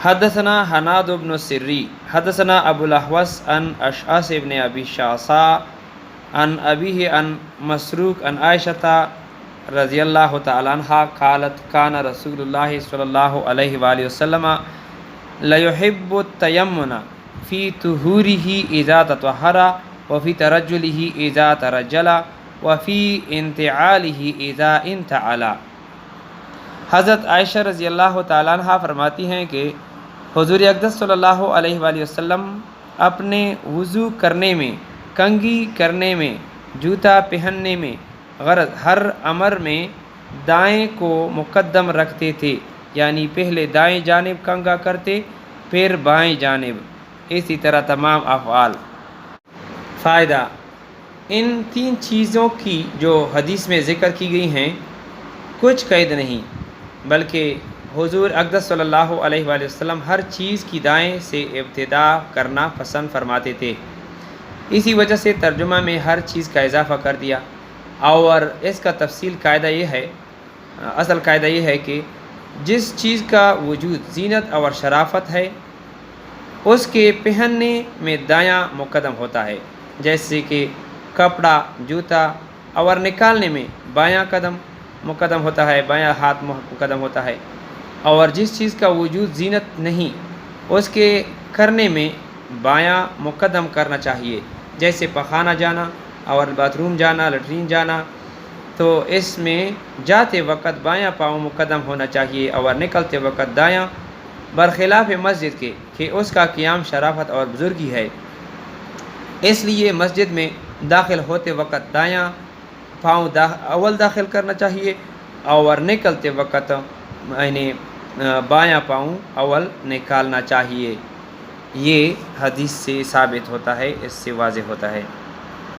حدثنا حناد بن السری حدثنا ابو الاحوص عن اشعث بن ابی شعثاء عن ابیہ عن مسروق عن عائشہ رضی اللہ تعالی عنہا قالت کان رسول اللہ صلی اللہ علیہ وآلہ وسلم لیحب التیمن فی طہورہ اذا تطہر وفی ترجلہ اذا ترجل وفی انتعالہ اذا انتعل۔ حضرت عائشہ رضی اللہ تعالیٰ عنہ فرماتی ہیں کہ حضور اقدس صلی اللہ علیہ وآلہ وسلم اپنے وضو کرنے میں، کنگھی کرنے میں، جوتا پہننے میں، غرض ہر امر میں دائیں کو مقدم رکھتے تھے، یعنی پہلے دائیں جانب کنگھا کرتے پھر بائیں جانب، اسی طرح تمام افعال۔ فائدہ: ان تین چیزوں کی جو حدیث میں ذکر کی گئی ہیں کچھ قید نہیں، بلکہ حضور اقدس صلی اللہ علیہ وآلہ وسلم ہر چیز کی دائیں سے ابتدا کرنا پسند فرماتے تھے، اسی وجہ سے ترجمہ میں ہر چیز کا اضافہ کر دیا۔ اور اس کا تفصیل قاعدہ یہ ہے، اصل قاعدہ یہ ہے کہ جس چیز کا وجود زینت اور شرافت ہے اس کے پہننے میں دایاں مقدم ہوتا ہے، جیسے کہ کپڑا، جوتا، اور نکالنے میں بایاں قدم مقدم ہوتا ہے، بایاں ہاتھ مقدم ہوتا ہے۔ اور جس چیز کا وجود زینت نہیں اس کے کرنے میں بایاں مقدم کرنا چاہیے، جیسے پخانہ جانا اور باتھ روم جانا، لیٹرین جانا، تو اس میں جاتے وقت بایاں پاؤں مقدم ہونا چاہیے اور نکلتے وقت دایاں، برخلاف مسجد کے کہ اس کا قیام شرافت اور بزرگی ہے، اس لیے مسجد میں داخل ہوتے وقت دایاں پاؤں اول داخل کرنا چاہیے اور نکلتے وقت یعنی بایاں پاؤں اول نکالنا چاہیے۔ یہ حدیث سے ثابت ہوتا ہے، اس سے واضح ہوتا ہے۔